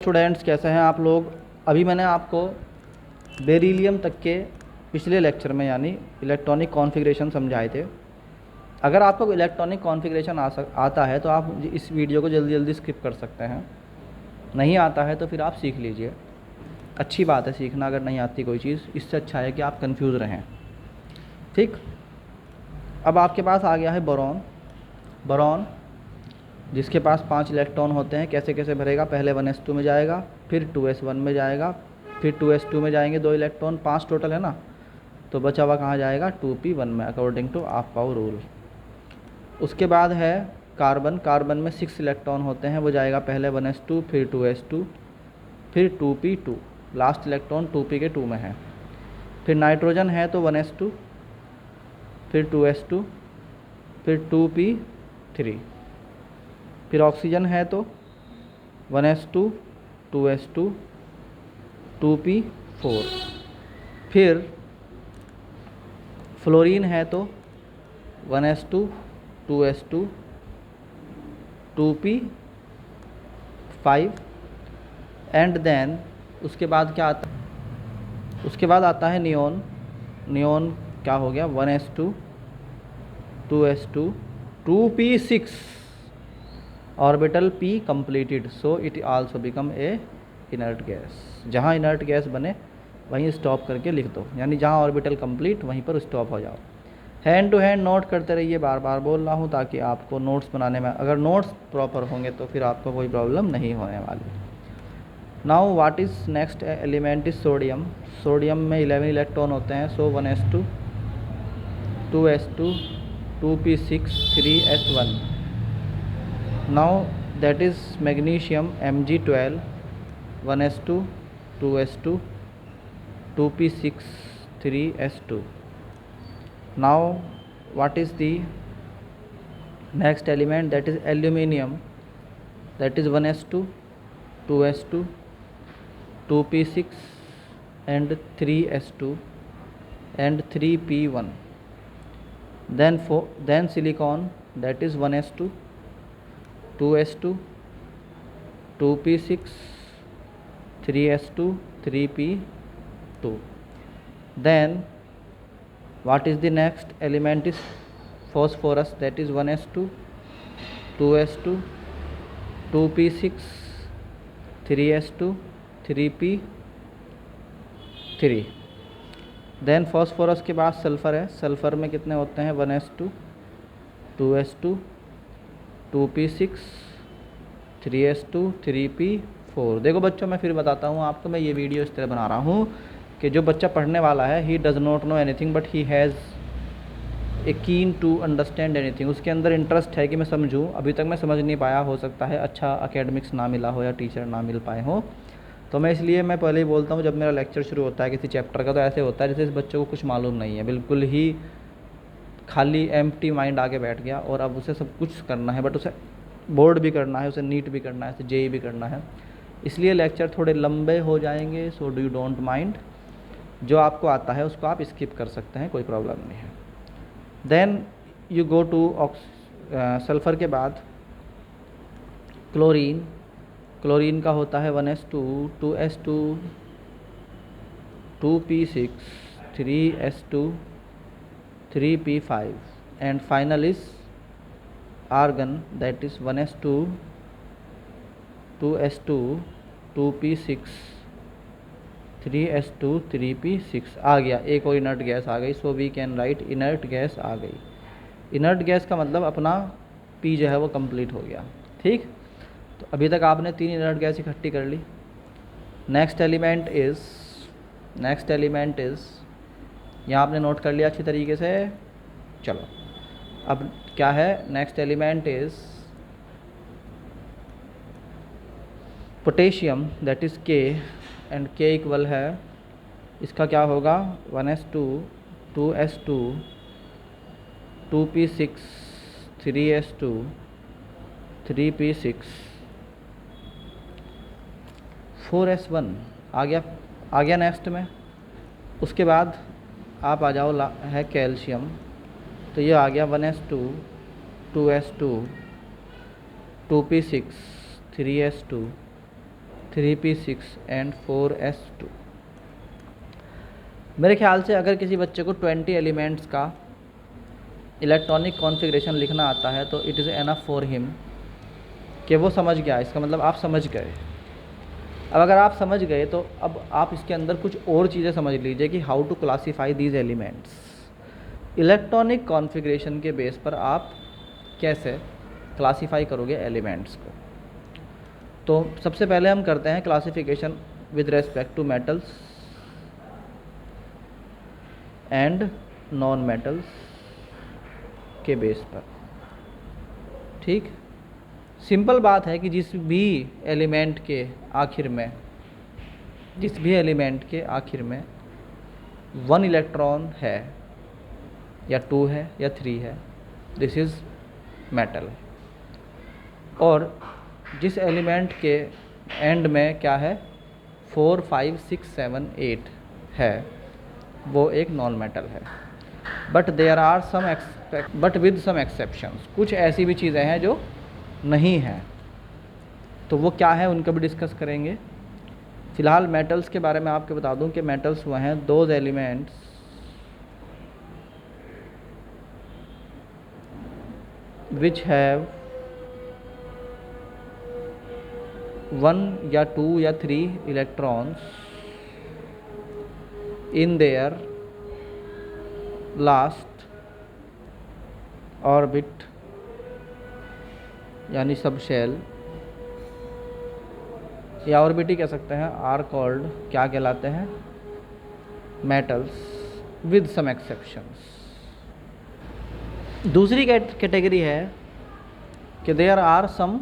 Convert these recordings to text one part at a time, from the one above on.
Students, कैसे हैं आप लोग। अभी मैंने आपको बेरिलियम तक के पिछले लेक्चर में यानी इलेक्ट्रॉनिक कॉन्फ़िगरेशन समझाए थे। अगर आपको इलेक्ट्रॉनिक कॉन्फ़िगरेशन आता है तो आप इस वीडियो को जल्दी जल्दी स्किप कर सकते हैं, नहीं आता है तो फिर आप सीख लीजिए। अच्छी बात है सीखना, अगर नहीं आती कोई चीज़, इससे अच्छा है कि आप कंफ्यूज रहें। ठीक, अब आपके पास आ गया है बोरॉन। बोरॉन जिसके पास 5 इलेक्ट्रॉन होते हैं, कैसे कैसे भरेगा, पहले 1s2 में जाएगा, फिर 2s1 में जाएगा, फिर 2s2 में जाएंगे 2 इलेक्ट्रॉन, 5 टोटल है ना, तो बचा हुआ कहाँ जाएगा, 2p1 में, अकॉर्डिंग टू ऑफ-पावर रूल। उसके बाद है कार्बन। कार्बन में 6 इलेक्ट्रॉन होते हैं, वो जाएगा पहले 1s2, फिर 2s2, फिर 2p2, लास्ट इलेक्ट्रॉन 2p के 2 में है। फिर नाइट्रोजन है तो 1s2, फिर 2s2, फिर 2p3। फिर ऑक्सीजन है तो 1s2, 2s2, 2p4। फिर फ्लोरीन है तो 1s2, 2s2, 2p5 and then उसके बाद क्या आता है, उसके बाद आता है नियोन। नियोन क्या हो गया, 1s2, 2s2, 2p6 orbital p completed, so it also become a inert gas। जहाँ इनर्ट गैस बने वहीं स्टॉप करके लिख दो, यानी जहाँ ऑर्बिटल कंप्लीट वहीं पर स्टॉप हो जाओ। हैंड टू हैंड नोट करते रहिए, बार बार बोल रहा हूँ ताकि आपको नोट्स बनाने में, अगर नोट्स प्रॉपर होंगे तो फिर आपको कोई प्रॉब्लम नहीं होने वाली। Now what is next element is sodium. Sodium में 11 इलेक्ट्रॉन होते हैं, सो 1s2, 2s2, 2p6, 3s1। Now that is magnesium, Mg12, 1s2, 2s2, 2p6, 3s2। Now what is the next element, that is aluminium, that is 1s2, 2s2, 2p6 and 3s2 and 3p1। Then silicon, that is 1s2, 2s2, 2p6, 3s2, 3p2। Then what is the next element is phosphorus, that is 1s2, 2s2, 2p6, 3s2, 3p3। Then phosphorus के बाद sulphur है। Sulphur में कितने होते हैं, 1s2, 2s2, 2p6, 3s2, 3p4। देखो बच्चों, मैं फिर बताता हूँ आपको, मैं ये वीडियो इस तरह बना रहा हूँ कि जो बच्चा पढ़ने वाला है, he does not know anything but he has a keen to understand anything. उसके अंदर इंटरेस्ट है कि मैं समझूँ, अभी तक मैं समझ नहीं पाया, हो सकता है अच्छा अकेडमिक्स ना मिला हो या टीचर ना मिल पाए हो, तो मैं इसलिए मैं पहले ही बोलता हूँ जब मेरा लेक्चर शुरू होता है किसी चैप्टर का, तो ऐसे होता है जैसे इस बच्चे को कुछ मालूम नहीं है, बिल्कुल ही खाली एम्प्टी माइंड आके बैठ गया और अब उसे सब कुछ करना है, बट उसे बोर्ड भी करना है, उसे नीट भी करना है, उसे जेई भी करना है, इसलिए लेक्चर थोड़े लंबे हो जाएंगे। So do you don't mind, जो आपको आता है उसको आप स्किप कर सकते हैं, कोई प्रॉब्लम नहीं है। Then you go to sulphur के बाद क्लोरीन। क्लोरीन का होता है 1s2, 2s2, 2p6, 3s2, 3p5 and final is argon, that is 1s2, 2s2, 2p6, 3s2, 3p6। आ गया एक और इनर्ट गैस आ गई, so we can write inert gas आ गई। इनर्ट गैस का मतलब अपना पी जो है वो कंप्लीट हो गया। ठीक, तो अभी तक आपने 3 इनर्ट गैस इकट्ठी कर ली। नेक्स्ट एलिमेंट इज़ यहाँ आपने नोट कर लिया अच्छी तरीके से। चलो अब क्या है, next element is potassium, that is के, एंड के इक्वल है, इसका क्या होगा, 1s2, 2s2, 2p6, 3s2, 3p6, 4s1। आ गया नेक्स्ट में। उसके बाद आप आ जाओ है कैल्शियम, तो ये आ गया 1s2, 2s2, 2p6, 3s2, 3p6 and 4s2। मेरे ख्याल से अगर किसी बच्चे को 20 एलिमेंट्स का इलेक्ट्रॉनिक कॉन्फ़िगरेशन लिखना आता है तो it is enough for him कि वो समझ गया। इसका मतलब आप समझ गए। अब अगर आप समझ गए तो अब आप इसके अंदर कुछ और चीज़ें समझ लीजिए कि how to classify these elements. Electronic configuration के बेस पर आप कैसे क्लासीफाई करोगे एलिमेंट्स को। तो सबसे पहले हम करते हैं classification with respect to metals and non metals के बेस पर। ठीक, सिंपल बात है कि जिस भी एलिमेंट के आखिर में 1 इलेक्ट्रॉन है या 2 है या 3 है, दिस इज़ मेटल। और जिस एलिमेंट के एंड में क्या है 4 5 6 7 8 है वो एक नॉन मेटल है। But there are but with some exceptions. कुछ ऐसी भी चीज़ें हैं जो नहीं हैं, तो वो क्या है उनका भी डिस्कस करेंगे। फ़िलहाल मेटल्स के बारे में आपको बता दूं कि मेटल्स वो हैं दोज एलिमेंट्स विच हैव 1 या 2 या 3 electrons in their last orbit यानी सब शेल या ऑर्बिट ही कह सकते हैं, आर कॉल्ड क्या कहलाते हैं मेटल्स विद सम एक्सेप्शंस। दूसरी कैटेगरी है कि देयर आर सम,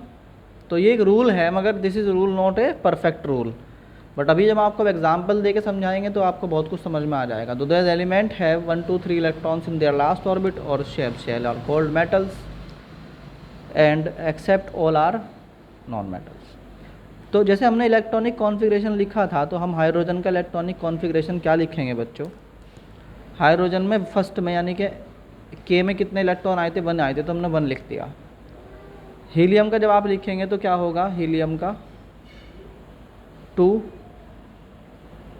तो ये एक रूल है मगर this is rule not a perfect rule. But अभी जब आपको एग्जाम्पल दे के समझाएंगे तो आपको बहुत कुछ समझ में आ जाएगा। तो this element have 1 2 3 electrons in their last orbit और shell are called metals and except all are non metals. तो जैसे हमने इलेक्ट्रॉनिक कॉन्फ़िगरेशन लिखा था तो हम हाइड्रोजन का इलेक्ट्रॉनिक कॉन्फ़िगरेशन क्या लिखेंगे बच्चों। हाइड्रोजन में फर्स्ट में यानी कि के में कितने इलेक्ट्रॉन आए थे 1 आए थे तो हमने 1 लिख दिया। हीलियम का जब आप लिखेंगे तो क्या होगा, हीलियम का 2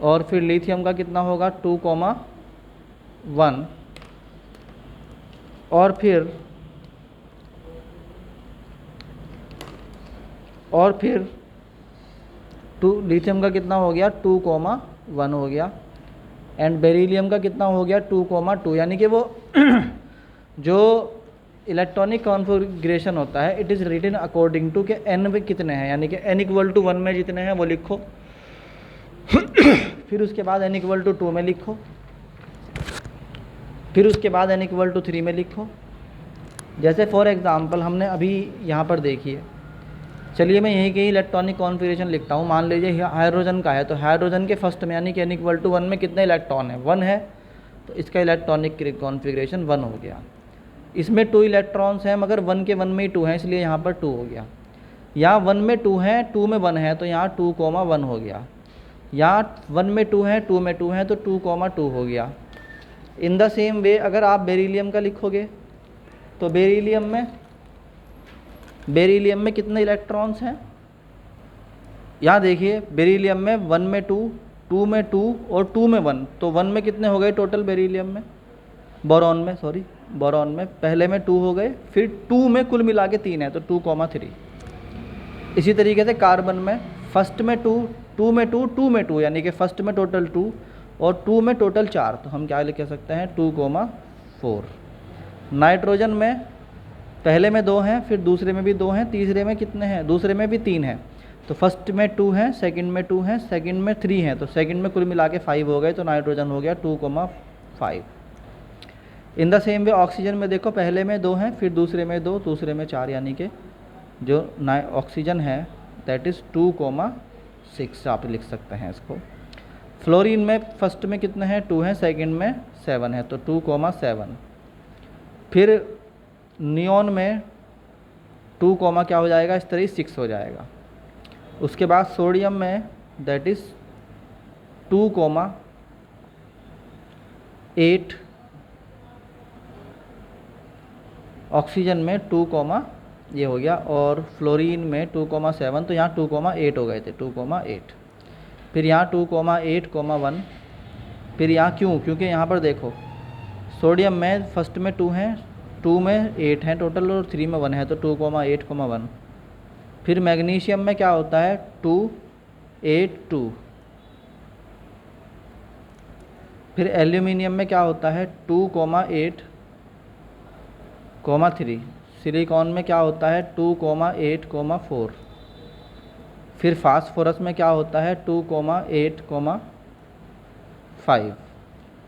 और फिर लिथियम का कितना होगा 2,1 और फिर 2 लिथियम का कितना हो गया 2,1 हो गया एंड बेरिलियम का कितना हो गया 2,2। यानी कि वो जो इलेक्ट्रॉनिक कॉन्फ़िगरेशन होता है it is written according to के n में कितने हैं, यानी कि n = 1 में जितने हैं वो लिखो फिर उसके बाद n = 2 में लिखो, फिर उसके बाद n = 3 में लिखो। जैसे फॉर एग्ज़ाम्पल हमने अभी यहाँ पर देखिए, चलिए मैं यहीं के इलेक्ट्रॉनिक कॉन्फ़िगरेशन लिखता हूँ। मान लीजिए हाइड्रोजन का है तो हाइड्रोजन के फर्स्ट में यानी कि n = 1 में कितने इलेक्ट्रॉन है 1 है, तो इसका इलेक्ट्रॉनिक कॉन्फ़िगरेशन 1 हो गया। इसमें 2 इलेक्ट्रॉन्स हैं मगर 1 के 1 में ही 2 हैं इसलिए यहाँ पर 2 हो गया। यहाँ 1 में 2 हैं 2 में 1 है तो यहाँ 2,1 हो गया। यहाँ 1 में 2 हैं 2 में 2 हैं तो 2,2 हो गया। इन द सेम वे अगर आप बेरिलियम का लिखोगे तो बेरिलियम में कितने इलेक्ट्रॉन्स हैं, यहाँ देखिए बेरिलियम में 1 में 2 2 में 2 और 2 में 1, तो 1 में कितने हो गए टोटल बेरिलियम में, बोरॉन में पहले में 2 हो गए, फिर 2 में कुल मिला के 3 है तो 2,3। इसी तरीके से कार्बन में फर्स्ट में 2 2 में 2 2 में 2 यानी कि फर्स्ट में टोटल 2 और 2 में टोटल 4, तो हम क्या लिख सकते हैं 2,4। नाइट्रोजन में पहले में 2 हैं, फिर दूसरे में भी 2 हैं, तीसरे में कितने हैं, दूसरे में भी 3 हैं, तो फर्स्ट में 2 हैं, सेकंड में 2 हैं, सेकंड में 3 हैं, तो सेकंड में कुल मिला के 5 हो गए, तो नाइट्रोजन हो गया 2,5। In the same way oxygen में देखो पहले में 2 हैं, फिर दूसरे में 2, दूसरे में 4, यानी कि जो ऑक्सीजन है दैट इज़ 2,6 आप लिख सकते हैं इसको। फ्लोरीन में फर्स्ट में कितने हैं 2 हैं, सेकंड में 7 है तो 2,7। फिर नियॉन में 2, क्या हो जाएगा इस तरह 6 हो जाएगा। उसके बाद सोडियम में दैट इज़ 2,8, ऑक्सीजन में 2,9 ये हो गया, और फ्लोरीन में 2,7, तो यहाँ 2,8 हो गए थे, 2,8। फिर यहाँ 2,8,1, फिर यहाँ क्योंकि यहाँ पर देखो सोडियम में फर्स्ट में 2 हैं, 2 में 8 हैं टोटल और 3 में 1 है, तो 2,8,1। फिर मैग्नीशियम में क्या होता है 2,8,2। फिर एल्यूमिनियम में क्या होता है 2,8,3। सिलिकॉन में क्या होता है 2,8,4। फिर फास्फोरस में क्या होता है 2,8,5।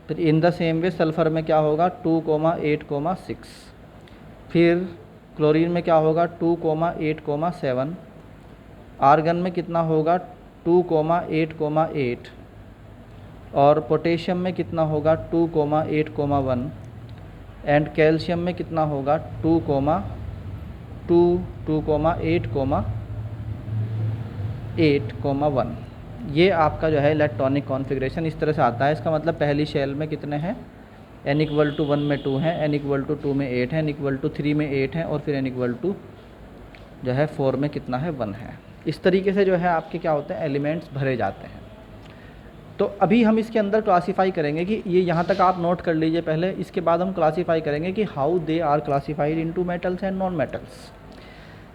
फिर in the same way sulphur में क्या होगा 2,8,6। फिर क्लोरीन में क्या होगा 2,8,7। आर्गन में कितना होगा 2,8,8। और पोटेशियम में कितना होगा 2,8,1। एंड कैल्शियम में कितना होगा 2,8,1। ये आपका जो है इलेक्ट्रॉनिक कॉन्फ़िगरेशन इस तरह से आता है। इसका मतलब पहली शेल में कितने हैं, n=1 में 2 हैं, n=2 में 8 हैं, n=3 में 8 हैं, और फिर n= जो है 4 में कितना है 1 है। इस तरीके से जो है आपके क्या होते हैं एलिमेंट्स भरे जाते हैं। तो अभी हम इसके अंदर क्लासीफाई करेंगे कि ये यहाँ तक आप नोट कर लीजिए पहले, इसके बाद हम क्लासीफाई करेंगे कि how they are classified into metals and non metals.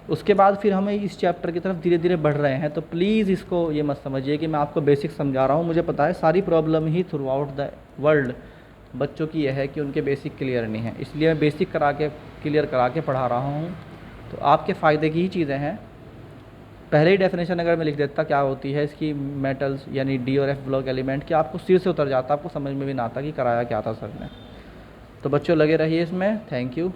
उसके बाद फिर हम इस चैप्टर की तरफ धीरे धीरे बढ़ रहे हैं। तो प्लीज़ इसको ये मत समझिए कि मैं आपको बेसिक समझा रहा हूँ। मुझे पता है सारी problem he through out the world बच्चों की यह है कि उनके बेसिक क्लियर नहीं है, इसलिए मैं बेसिक क्लियर करा के पढ़ा रहा हूँ। तो आपके फ़ायदे की ही चीज़ें हैं। पहले ही डेफिनेशन अगर मैं लिख देता क्या होती है इसकी मेटल्स यानी डी और एफ ब्लॉक एलिमेंट की, आपको सिर से उतर जाता, आपको समझ में भी ना आता कि कराया क्या था सर ने। तो बच्चों लगे रहिए इसमें। Thank you.